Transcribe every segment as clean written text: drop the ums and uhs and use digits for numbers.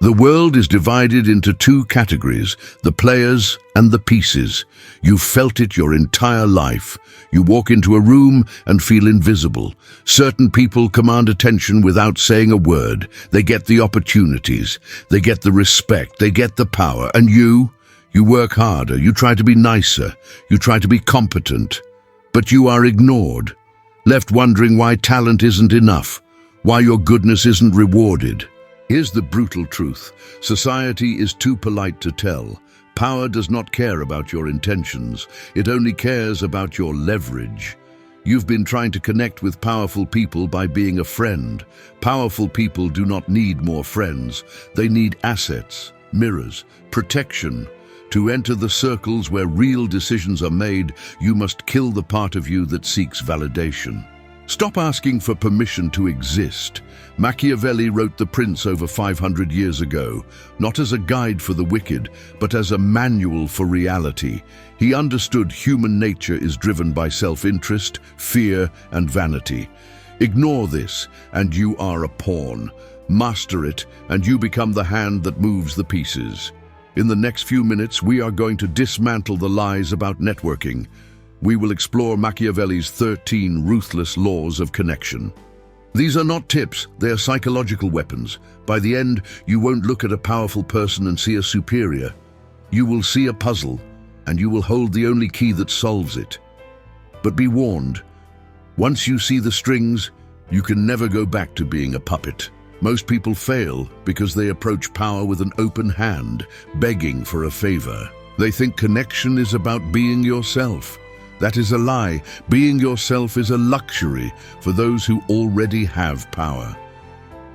The world is divided into two categories, the players and the pieces. You've felt it your entire life. You walk into a room and feel invisible. Certain people command attention without saying a word. They get the opportunities, they get the respect, they get the power. And you work harder, you try to be nicer, you try to be competent. But you are ignored, left wondering why talent isn't enough, why your goodness isn't rewarded. Here's the brutal truth. Society is too polite to tell. Power does not care about your intentions. It only cares about your leverage. You've been trying to connect with powerful people by being a friend. Powerful people do not need more friends. They need assets, mirrors, protection. To enter the circles where real decisions are made, you must kill the part of you that seeks validation. Stop asking for permission to exist. Machiavelli wrote The Prince over 500 years ago, not as a guide for the wicked, but as a manual for reality. He understood human nature is driven by self-interest, fear, and vanity. Ignore this, and you are a pawn. Master it, and you become the hand that moves the pieces. In the next few minutes, we are going to dismantle the lies about networking. We will explore Machiavelli's 13 ruthless laws of connection. These are not tips, they are psychological weapons. By the end, you won't look at a powerful person and see a superior. You will see a puzzle, and you will hold the only key that solves it. But be warned, once you see the strings, you can never go back to being a puppet. Most people fail because they approach power with an open hand, begging for a favor. They think connection is about being yourself. That is a lie. Being yourself is a luxury for those who already have power.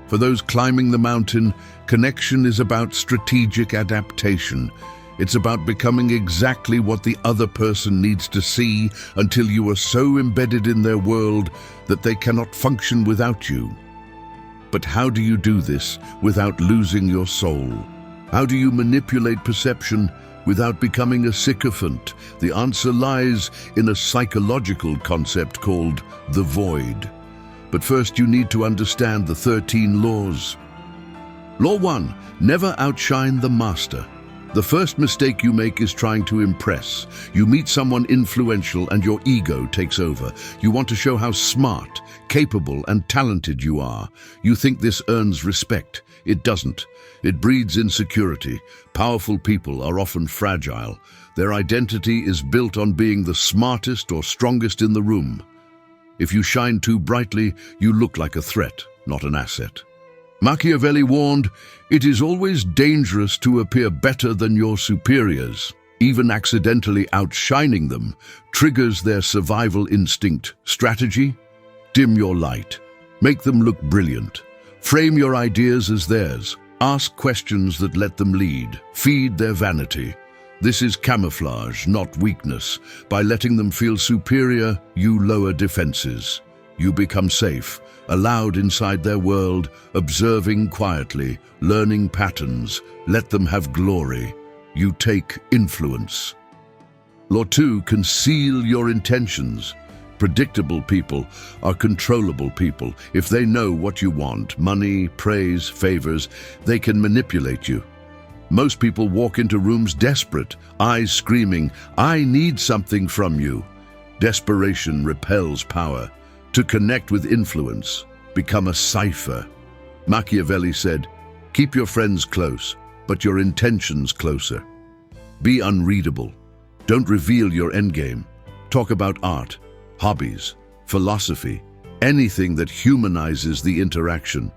For those climbing the mountain, connection is about strategic adaptation. It's about becoming exactly what the other person needs to see until you are so embedded in their world that they cannot function without you. But how do you do this without losing your soul? How do you manipulate perception without becoming a sycophant? The answer lies in a psychological concept called the void. But first you need to understand the 13 laws. Law 1, never outshine the master. The first mistake you make is trying to impress. You meet someone influential and your ego takes over. You want to show how smart, capable, and talented you are. You think this earns respect. It doesn't. It breeds insecurity. Powerful people are often fragile. Their identity is built on being the smartest or strongest in the room. If you shine too brightly, you look like a threat, not an asset. Machiavelli warned, it is always dangerous to appear better than your superiors. Even accidentally outshining them triggers their survival instinct. Strategy? Dim your light. Make them look brilliant. Frame your ideas as theirs. Ask questions that let them lead. Feed their vanity. This is camouflage, not weakness. By letting them feel superior, you lower defenses. You become safe, allowed inside their world, observing quietly, learning patterns. Let them have glory. You take influence. Law 2, conceal your intentions. Predictable people are controllable people. If they know what you want, money, praise, favors, they can manipulate you. Most people walk into rooms desperate, eyes screaming, I need something from you. Desperation repels power. To connect with influence, become a cipher. Machiavelli said, keep your friends close, but your intentions closer. Be unreadable. Don't reveal your endgame. Talk about art, hobbies, philosophy, anything that humanizes the interaction.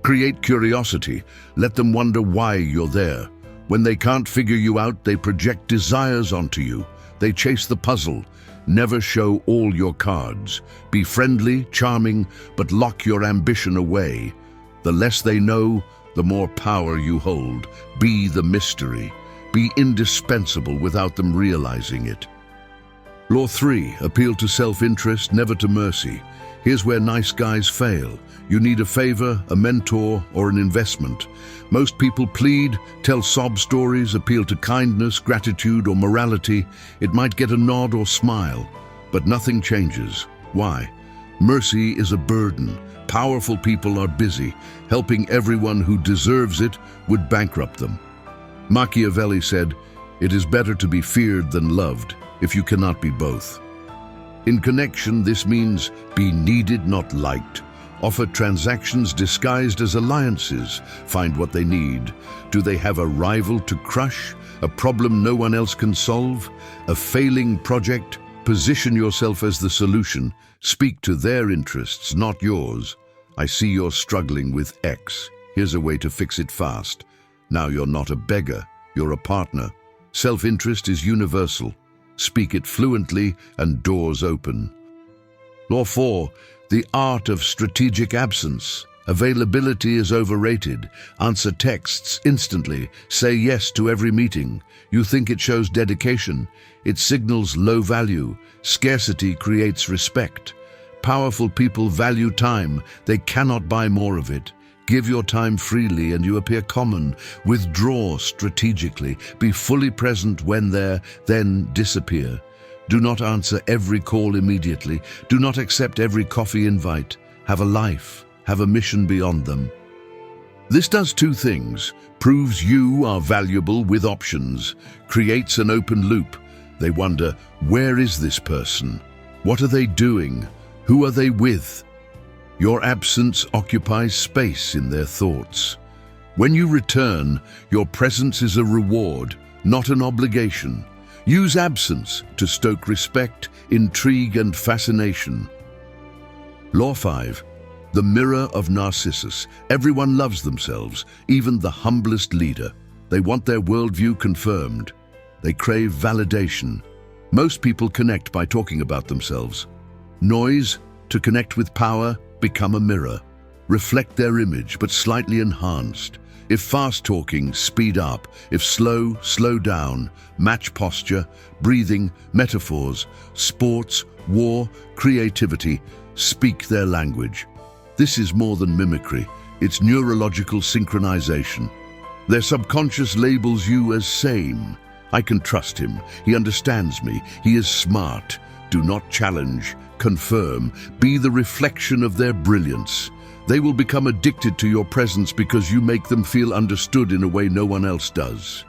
Create curiosity. Let them wonder why you're there. When they can't figure you out, they project desires onto you. They chase the puzzle. Never show all your cards. Be friendly, charming, but lock your ambition away. The less they know, the more power you hold. Be the mystery. Be indispensable without them realizing it. Law 3, appeal to self-interest, never to mercy. Here's where nice guys fail. You need a favor, a mentor, or an investment. Most people plead, tell sob stories, appeal to kindness, gratitude, or morality. It might get a nod or smile, but nothing changes. Why? Mercy is a burden. Powerful people are busy. Helping everyone who deserves it would bankrupt them. Machiavelli said, "It is better to be feared than loved, if you cannot be both." In connection, this means be needed, not liked. Offer transactions disguised as alliances. Find what they need. Do they have a rival to crush? A problem no one else can solve? A failing project? Position yourself as the solution. Speak to their interests, not yours. I see you're struggling with X. Here's a way to fix it fast. Now you're not a beggar, you're a partner. Self-interest is universal. Speak it fluently and doors open. Law 4. The art of strategic absence. Availability is overrated. Answer texts instantly. Say yes to every meeting. You think it shows dedication. It signals low value. Scarcity creates respect. Powerful people value time. They cannot buy more of it. Give your time freely and you appear common. Withdraw strategically. Be fully present when there, then disappear. Do not answer every call immediately. Do not accept every coffee invite. Have a life. Have a mission beyond them. This does two things. Proves you are valuable with options. Creates an open loop. They wonder, where is this person? What are they doing? Who are they with? Your absence occupies space in their thoughts. When you return, your presence is a reward, not an obligation. Use absence to stoke respect, intrigue, and fascination. Law 5. The mirror of Narcissus. Everyone loves themselves, even the humblest leader. They want their worldview confirmed. They crave validation. Most people connect by talking about themselves. Noise, to connect with power, become a mirror. Reflect their image, but slightly enhanced. If fast talking, speed up. If slow, slow down. Match posture, breathing, metaphors, sports, war, creativity. Speak their language. This is more than mimicry. It's neurological synchronization. Their subconscious labels you as sane. I can trust him. He understands me. He is smart. Do not challenge. Confirm. Be the reflection of their brilliance. They will become addicted to your presence because you make them feel understood in a way no one else does.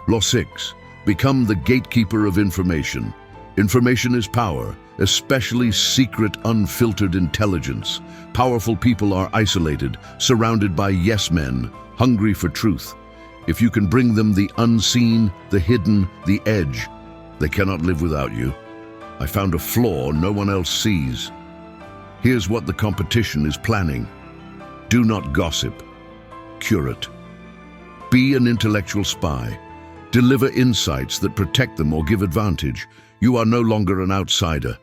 Law 6. Become the gatekeeper of information. Information is power, especially secret, unfiltered intelligence. Powerful people are isolated, surrounded by yes men, hungry for truth. If you can bring them the unseen, the hidden, the edge, they cannot live without you. I found a flaw no one else sees. Here's what the competition is planning. Do not gossip. Curate. Be an intellectual spy. Deliver insights that protect them or give advantage. You are no longer an outsider.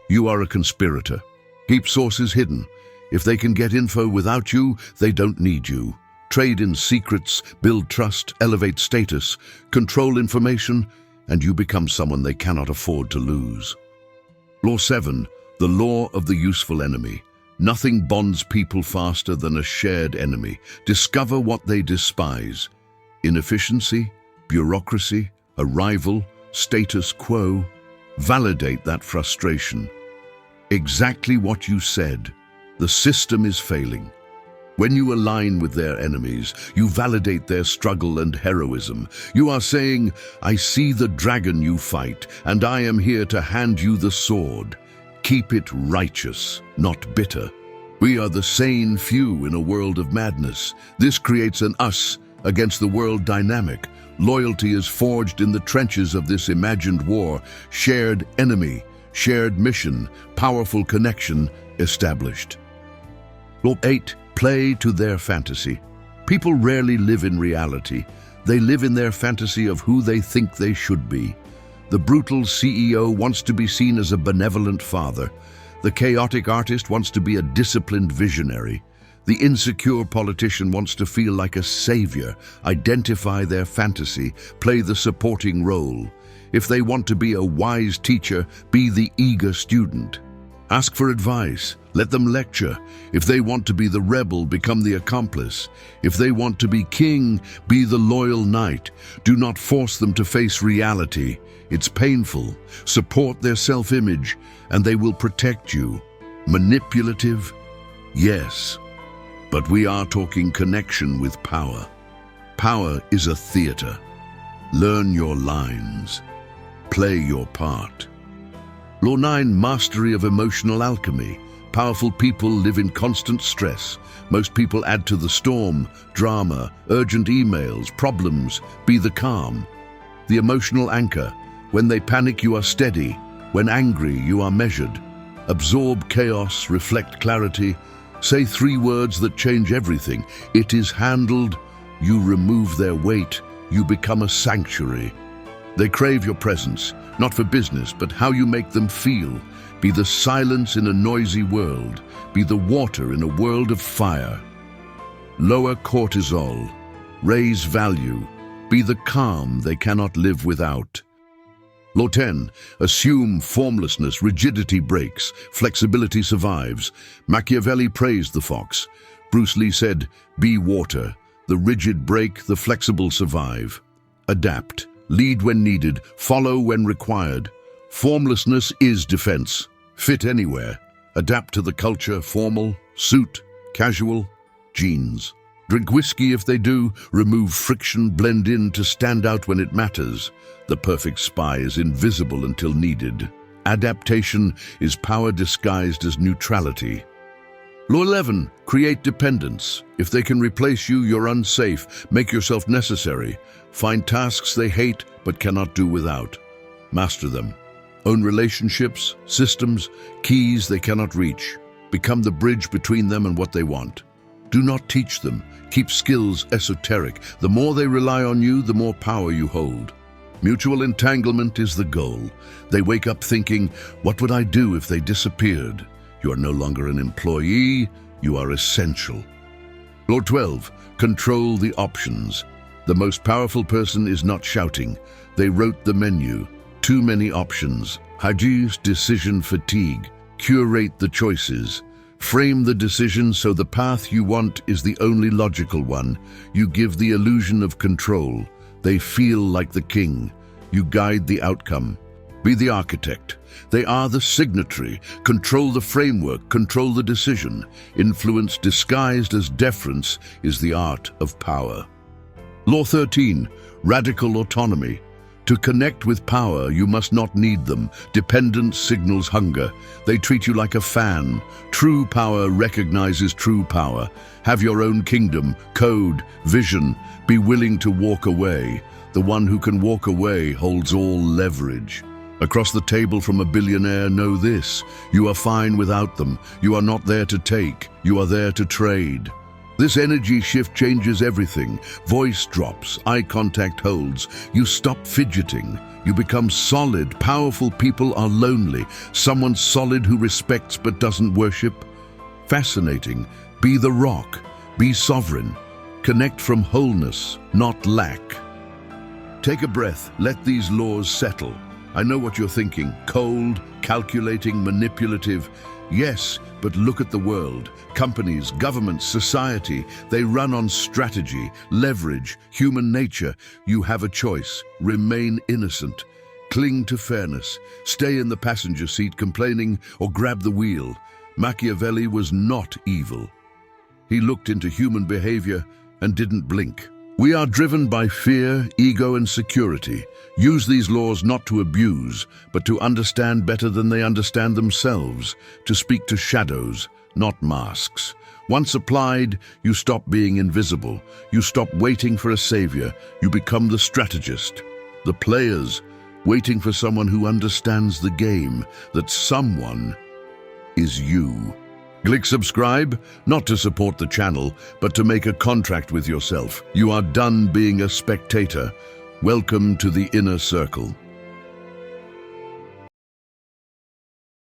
You are a conspirator. Keep sources hidden. If they can get info without you, they don't need you. Trade in secrets, build trust, elevate status, control information, and you become someone they cannot afford to lose. Law 7. The law of the useful enemy. Nothing bonds people faster than a shared enemy. Discover what they despise. Inefficiency, bureaucracy, a rival, status quo. Validate that frustration. Exactly what you said. The system is failing. When you align with their enemies, you validate their struggle and heroism. You are saying, I see the dragon you fight, and I am here to hand you the sword. Keep it righteous, not bitter. We are the sane few in a world of madness. This creates an us against the world dynamic. Loyalty is forged in the trenches of this imagined war. Shared enemy, shared mission, powerful connection established. Law 8. Play to their fantasy. People rarely live in reality. They live in their fantasy of who they think they should be. The brutal CEO wants to be seen as a benevolent father. The chaotic artist wants to be a disciplined visionary. The insecure politician wants to feel like a savior. Identify their fantasy. Play the supporting role. If they want to be a wise teacher, be the eager student. Ask for advice. Let them lecture. If they want to be the rebel, become the accomplice. If they want to be king, be the loyal knight. Do not force them to face reality. It's painful. Support their self-image, and they will protect you. Manipulative? Yes. But we are talking connection with power. Power is a theater. Learn your lines. Play your part. Law 9, mastery of emotional alchemy. Powerful people live in constant stress. Most people add to the storm, drama, urgent emails, problems. Be the calm. The emotional anchor. When they panic, you are steady. When angry, you are measured. Absorb chaos, reflect clarity. Say 3 words that change everything. It is handled. You remove their weight. You become a sanctuary. They crave your presence, not for business, but how you make them feel. Be the silence in a noisy world. Be the water in a world of fire. Lower cortisol. Raise value. Be the calm they cannot live without. Law 10. Assume formlessness, rigidity breaks, flexibility survives. Machiavelli praised the fox. Bruce Lee said, be water. The rigid break, the flexible survive. Adapt. Lead when needed, follow when required. Formlessness is defense. Fit anywhere. Adapt to the culture, formal, suit, casual, jeans. Drink whiskey if they do, remove friction, blend in to stand out when it matters. The perfect spy is invisible until needed. Adaptation is power disguised as neutrality. Law 11, create dependence. If they can replace you, you're unsafe. Make yourself necessary. Find tasks they hate but cannot do without. Master them. Own relationships, systems, keys they cannot reach. Become the bridge between them and what they want. Do not teach them. Keep skills esoteric. The more they rely on you, the more power you hold. Mutual entanglement is the goal. They wake up thinking, what would I do if they disappeared? You are no longer an employee, you are essential. Law 12, control the options. The most powerful person is not shouting. They wrote the menu. Too many options. Haji's decision fatigue. Curate the choices. Frame the decision so the path you want is the only logical one. You give the illusion of control. They feel like the king. You guide the outcome. Be the architect. They are the signatory. Control the framework, control the decision. Influence disguised as deference is the art of power. Law 13, radical autonomy. To connect with power, you must not need them. Dependence signals hunger. They treat you like a fan. True power recognizes true power. Have your own kingdom, code, vision. Be willing to walk away. The one who can walk away holds all leverage. Across the table from a billionaire, know this. You are fine without them. You are not there to take. You are there to trade. This energy shift changes everything. Voice drops, eye contact holds. You stop fidgeting. You become solid. Powerful people are lonely. Someone solid who respects but doesn't worship. Fascinating. Be the rock. Be sovereign. Connect from wholeness, not lack. Take a breath. Let these laws settle. I know what you're thinking. Cold, calculating, manipulative. Yes, but look at the world. Companies, governments, society, they run on strategy, leverage, human nature. You have a choice. Remain innocent. Cling to fairness. Stay in the passenger seat complaining or grab the wheel. Machiavelli was not evil. He looked into human behavior and didn't blink. We are driven by fear, ego, and security. Use these laws not to abuse, but to understand better than they understand themselves, to speak to shadows, not masks. Once applied, you stop being invisible. You stop waiting for a savior. You become the strategist, the players, waiting for someone who understands the game, that someone is you. Click subscribe, not to support the channel, but to make a contract with yourself. You are done being a spectator. Welcome to the inner circle.